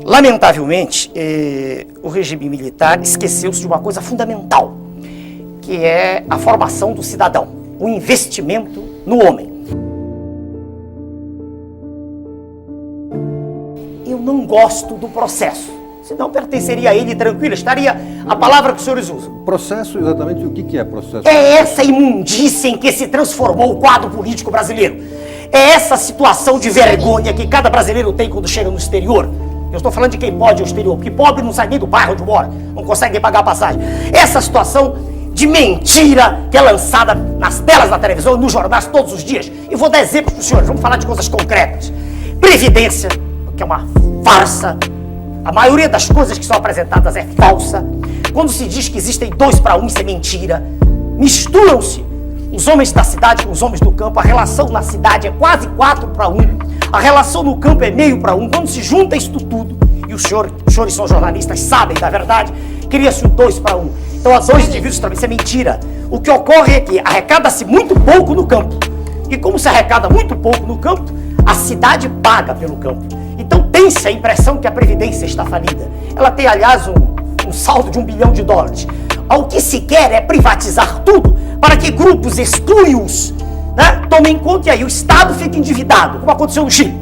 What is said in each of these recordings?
Lamentavelmente, o regime militar esqueceu-se de uma coisa fundamental, que é a formação do cidadão, o investimento no homem. Eu não gosto do processo, senão pertenceria a ele tranquilo, estaria a palavra que os senhores usam. Processo, exatamente o que é processo? É essa imundícia em que se transformou o quadro político brasileiro. É essa situação de vergonha que cada brasileiro tem quando chega no exterior. Eu estou falando de quem pode ir ao exterior, porque pobre não sai nem do bairro onde mora, não consegue nem pagar a passagem. Essa situação de mentira que é lançada nas telas da televisão e nos jornais todos os dias. E vou dar exemplos para os senhores, vamos falar de coisas concretas. Previdência, que é uma farsa. A maioria das coisas que são apresentadas é falsa. Quando se diz que existem 2 para 1, isso é mentira. Misturam-se os homens da cidade com os homens do campo. A relação na cidade é quase 4 para 1. A relação no campo é meio para 1. Quando se junta isto tudo, e os senhores são jornalistas, sabem da verdade, cria-se o 2 para 1. Então, a 2 indivíduos também, isso é mentira. O que ocorre é que arrecada-se muito pouco no campo. E como se arrecada muito pouco no campo, a cidade paga pelo campo. Então, tem-se a impressão que a Previdência está falida. Ela tem, aliás, um saldo de $1 bilhão. O que se quer é privatizar tudo para que grupos espúrios, né, tomem conta, e aí o Estado fica endividado, como aconteceu no Chile.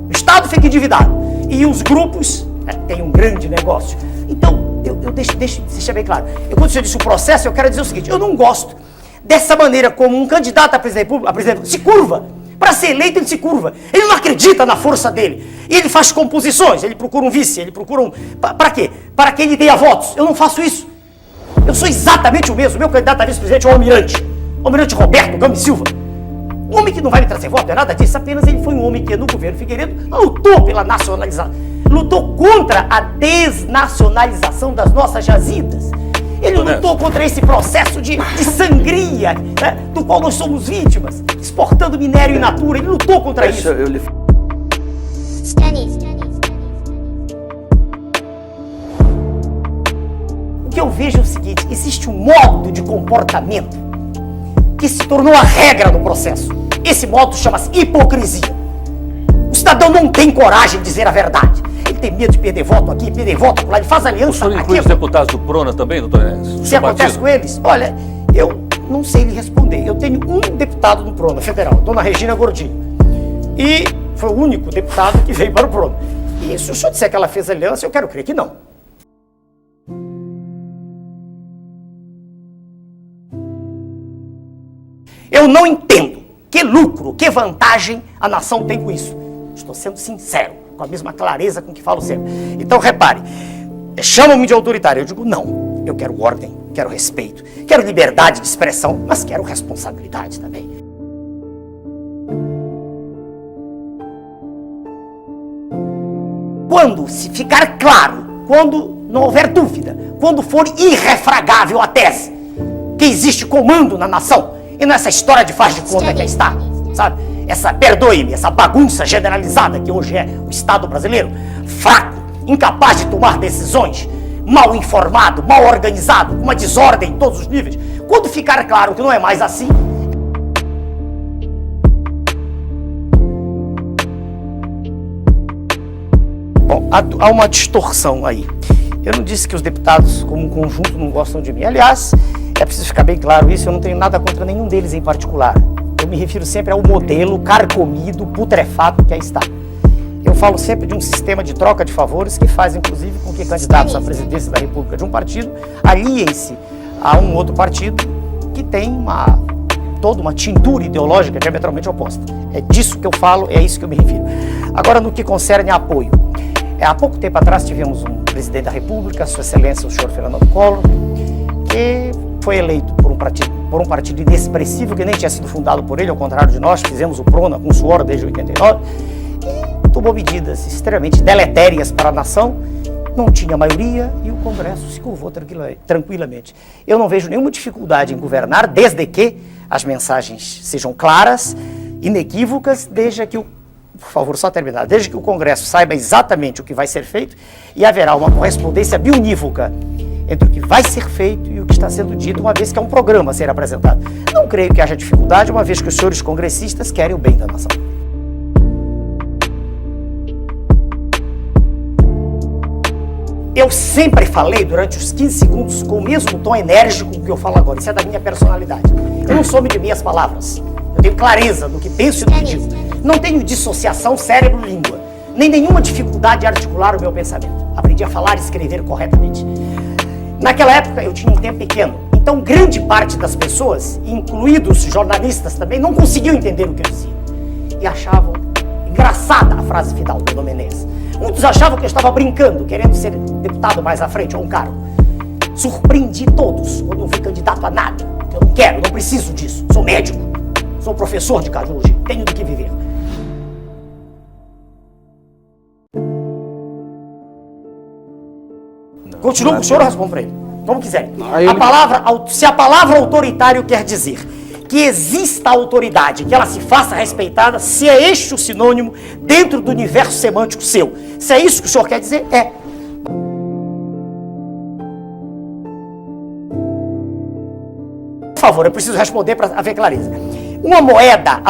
O Estado fica endividado e os grupos têm um grande negócio. Então, eu deixa bem claro. Quando você disse o processo, eu quero dizer o seguinte: eu não gosto dessa maneira como um candidato a presidente da República se curva. Para ser eleito, ele se curva. Ele não acredita na força dele. E ele faz composições, ele procura um vice, ele procura um... Para quê? Para que ele dê votos. Eu não faço isso. Eu sou exatamente o mesmo. Meu candidato a vice-presidente é o Almirante Roberto Gomes Silva. Um homem que não vai me trazer voto, é nada disso. Apenas ele foi um homem que no governo Figueiredo lutou pela nacionalização. Lutou contra a desnacionalização das nossas jazidas. Ele lutou contra esse processo de sangria, né, do qual nós somos vítimas, exportando minério in natura. Ele lutou contra isso. O que eu vejo é o seguinte: existe um modo de comportamento que se tornou a regra do processo. Esse modo chama-se hipocrisia. O cidadão não tem coragem de dizer a verdade. Ele tem medo de perder voto aqui, perder voto lá, ele faz aliança. O senhor inclui os deputados do PRONA também, doutor Enéas? Se acontece com eles? Olha, eu não sei lhe responder. Eu tenho um deputado do PRONA federal, dona Regina Gordinho. E foi o único deputado que veio para o PRONA. E se o senhor disser que ela fez aliança, eu quero crer que não. Eu não entendo que lucro, que vantagem a nação tem com isso. Estou sendo sincero, com a mesma clareza com que falo sempre. Então, repare, chamam-me de autoritário. Eu digo, não, eu quero ordem, quero respeito, quero liberdade de expressão, mas quero responsabilidade também. Quando se ficar claro, quando não houver dúvida, quando for irrefragável a tese que existe comando na nação, e nessa história de faz de conta que está, sabe? Perdoe-me, essa bagunça generalizada que hoje é o Estado brasileiro, fraco, incapaz de tomar decisões, mal informado, mal organizado, com uma desordem em todos os níveis. Quando ficar claro que não é mais assim, bom, há uma distorção aí. Eu não disse que os deputados como um conjunto não gostam de mim. Aliás, é preciso ficar bem claro isso, eu não tenho nada contra nenhum deles em particular. Eu me refiro sempre ao modelo carcomido, putrefato que aí está. Eu falo sempre de um sistema de troca de favores que faz, inclusive, com que candidatos à presidência da República de um partido aliem-se a um outro partido que tem toda uma tintura ideológica diametralmente oposta. É disso que eu falo, é isso que eu me refiro. Agora, no que concerne a apoio. Há pouco tempo atrás tivemos um presidente da República, Sua Excelência, o senhor Fernando Collor, que foi eleito por um partido inexpressivo que nem tinha sido fundado por ele, ao contrário de nós, fizemos o PRONA com suor desde 89, e tomou medidas extremamente deletérias para a nação, não tinha maioria e o Congresso se curvou tranquilamente. Eu não vejo nenhuma dificuldade em governar, desde que as mensagens sejam claras, inequívocas, desde que por favor, só terminar, desde que o Congresso saiba exatamente o que vai ser feito e haverá uma correspondência biunívoca entre o que vai ser feito e o que está sendo dito, uma vez que é um programa a ser apresentado. Não creio que haja dificuldade, uma vez que os senhores congressistas querem o bem da nação. Eu sempre falei durante os 15 segundos com o mesmo tom enérgico que eu falo agora. Isso é da minha personalidade. Eu não sou de meias palavras. Eu tenho clareza do que penso e do que digo. Não tenho dissociação cérebro-língua, nem nenhuma dificuldade de articular o meu pensamento. Aprendi a falar e escrever corretamente. Naquela época eu tinha um tempo pequeno, então grande parte das pessoas, incluídos jornalistas também, não conseguiam entender o que eu dizia. E achavam engraçada a frase final do Menezes. Muitos achavam que eu estava brincando, querendo ser deputado mais à frente, ou um cargo. Surpreendi todos quando eu fui candidato a nada. Eu não quero, não preciso disso. Sou médico, sou professor de cardiologia, tenho do que viver. Continuo com o senhor ou respondo para ele? Como quiser. Se a palavra autoritário quer dizer que exista autoridade, que ela se faça respeitada, se é este o sinônimo dentro do universo semântico seu. Se é isso que o senhor quer dizer, é. Por favor, eu preciso responder para haver clareza. Uma moeda,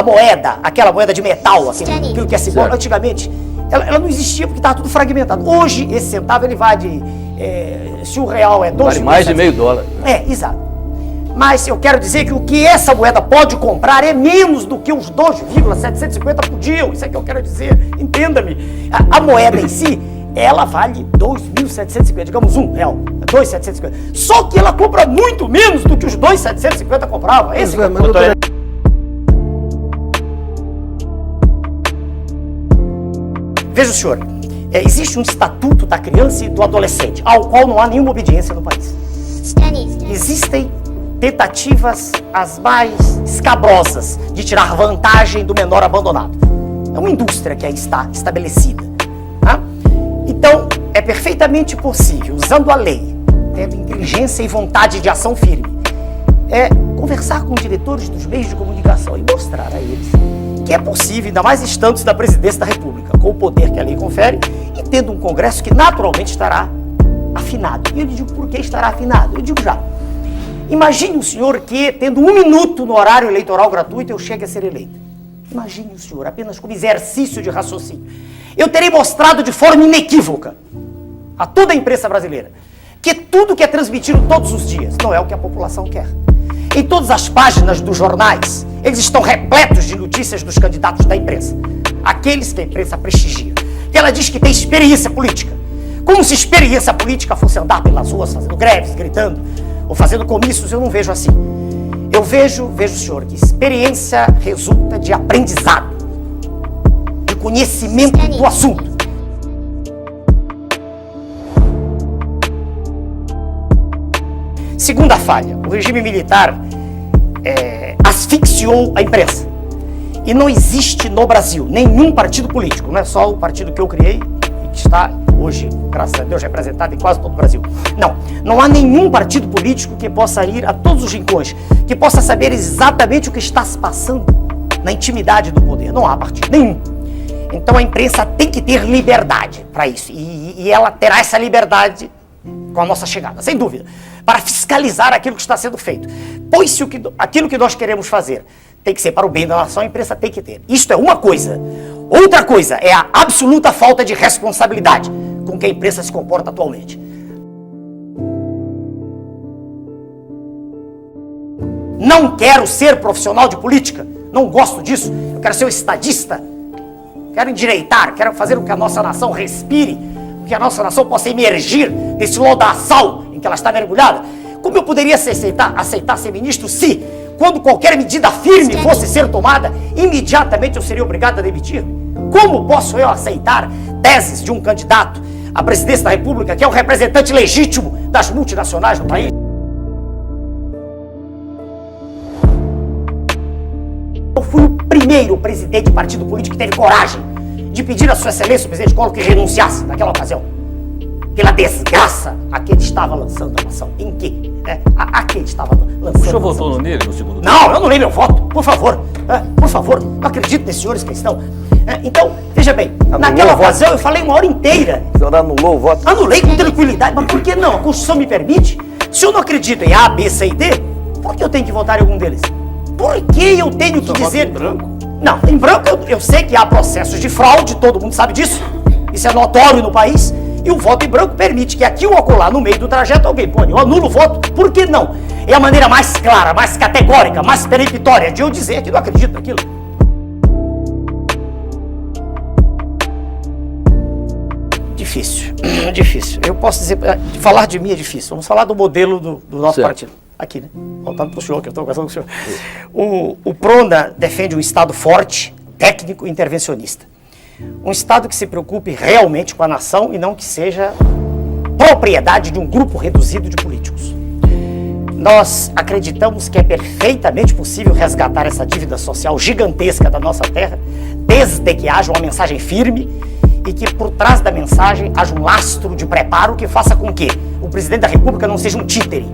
aquela moeda de metal, assim, aquilo que é simbólico, antigamente, ela não existia porque estava tudo fragmentado. Hoje, esse centavo, ele vai de... se o real é 2 vale mais de meio dólar. Exato. Mas eu quero dizer que o que essa moeda pode comprar é menos do que os 2,750 podiam. Isso é que eu quero dizer. Entenda-me. A moeda em si, ela vale 2.750, digamos R$1, 2.750. Só que ela compra muito menos do que os 2.750 compravam. Esse Veja o senhor, existe um estatuto da criança e do adolescente, ao qual não há nenhuma obediência no país. Existem tentativas as mais escabrosas de tirar vantagem do menor abandonado. É uma indústria que aí está estabelecida. Tá? Então, é perfeitamente possível, usando a lei, tendo inteligência e vontade de ação firme, conversar com diretores dos meios de comunicação e mostrar a eles que é possível, ainda mais estando da presidência da República, com o poder que a lei confere, e tendo um Congresso que naturalmente estará afinado. E eu lhe digo por que estará afinado. Eu digo já. Imagine o senhor que, tendo 1 minuto no horário eleitoral gratuito, eu chegue a ser eleito. Imagine o senhor, apenas como exercício de raciocínio. Eu terei mostrado de forma inequívoca a toda a imprensa brasileira que tudo que é transmitido todos os dias não é o que a população quer. Em todas as páginas dos jornais, eles estão repletos de notícias dos candidatos da imprensa. Aqueles que a imprensa prestigia. Que ela diz que tem experiência política. Como se experiência política fosse andar pelas ruas fazendo greves, gritando, ou fazendo comícios. Eu não vejo assim. Eu vejo, senhor, que experiência resulta de aprendizado, de conhecimento do assunto. Segunda falha, o regime militar asfixiou a imprensa. E não existe no Brasil nenhum partido político, não é só o partido que eu criei e que está hoje, graças a Deus, representado em quase todo o Brasil. Não há nenhum partido político que possa ir a todos os rincões, que possa saber exatamente o que está se passando na intimidade do poder. Não há partido nenhum. Então a imprensa tem que ter liberdade para isso. E ela terá essa liberdade com a nossa chegada, sem dúvida, para fiscalizar aquilo que está sendo feito. Pois se aquilo que nós queremos fazer tem que ser para o bem da nação, a imprensa tem que ter. Isto é uma coisa. Outra coisa é a absoluta falta de responsabilidade com que a imprensa se comporta atualmente. Não quero ser profissional de política, não gosto disso. Eu quero ser um estadista, quero endireitar, quero fazer com que a nossa nação respire, que a nossa nação possa emergir desse lodaçal em que ela está mergulhada. Como eu poderia aceitar ser ministro se, quando qualquer medida firme fosse ser tomada, imediatamente eu seria obrigado a demitir? Como posso eu aceitar teses de um candidato à presidência da República, que é o representante legítimo das multinacionais no país? Eu fui o primeiro presidente de partido político que teve coragem de pedir a sua excelência, o presidente Collor, que renunciasse naquela ocasião, pela desgraça a que ele estava lançando a nação. Em que? A que ele estava lançando. O senhor votou nele no segundo turno? Não, eu não dei meu voto, por favor. Por favor, não acredito nesses senhores que estão. Então, veja bem, naquela ocasião eu falei 1 hora inteira. O senhor anulou o voto? Anulei com tranquilidade, mas por que não? A Constituição me permite. Se eu não acredito em A, B, C e D, por que eu tenho que votar em algum deles? Por que eu tenho que dizer... Em branco? Não, em branco eu sei que há processos de fraude, todo mundo sabe disso. Isso é notório no país. E o voto em branco permite que aqui ou acolá, no meio do trajeto, alguém pode, eu anulo o voto, por que não? É a maneira mais clara, mais categórica, mais peremptória de eu dizer que não acredito naquilo. Difícil, difícil. Eu posso dizer, falar de mim é difícil. Vamos falar do modelo do nosso partido. Aqui, né? Voltando para o senhor, que eu estou conversando com o senhor. O PRONA defende um Estado forte, técnico e intervencionista. Um Estado que se preocupe realmente com a nação e não que seja propriedade de um grupo reduzido de políticos. Nós acreditamos que é perfeitamente possível resgatar essa dívida social gigantesca da nossa terra, desde que haja uma mensagem firme e que por trás da mensagem haja um lastro de preparo que faça com que o presidente da República não seja um títere,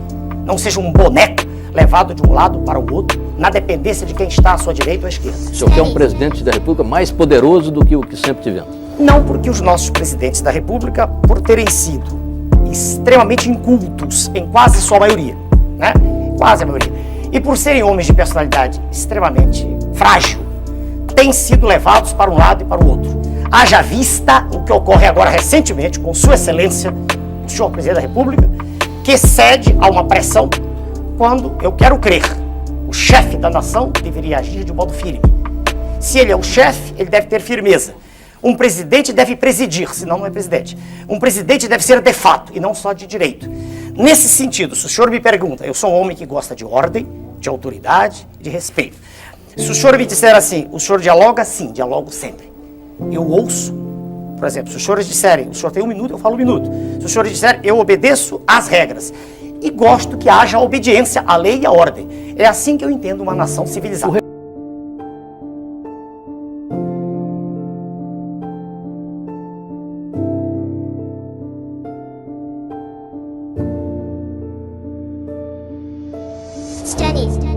não seja um boneco levado de um lado para o outro, na dependência de quem está à sua direita ou à esquerda. O senhor quer um presidente da República mais poderoso do que o que sempre tivemos? Não, porque os nossos presidentes da República, por terem sido extremamente incultos em quase sua maioria, né? Quase a maioria, e por serem homens de personalidade extremamente frágil, têm sido levados para um lado e para o outro. Haja vista o que ocorre agora recentemente com Sua Excelência, o senhor Presidente da República, que cede a uma pressão quando, eu quero crer, o chefe da nação deveria agir de modo firme. Se ele é o chefe, ele deve ter firmeza. Um presidente deve presidir, senão não é presidente. Um presidente deve ser de fato e não só de direito. Nesse sentido, se o senhor me pergunta, eu sou um homem que gosta de ordem, de autoridade, de respeito. Se o senhor me disser assim, o senhor dialoga? Sim, dialogo sempre. Eu ouço, por exemplo, se os senhores disserem, o senhor tem 1 minuto, eu falo 1 minuto. Se os senhores disserem, eu obedeço às regras. E gosto que haja obediência à lei e à ordem. É assim que eu entendo uma nação civilizada. Studies.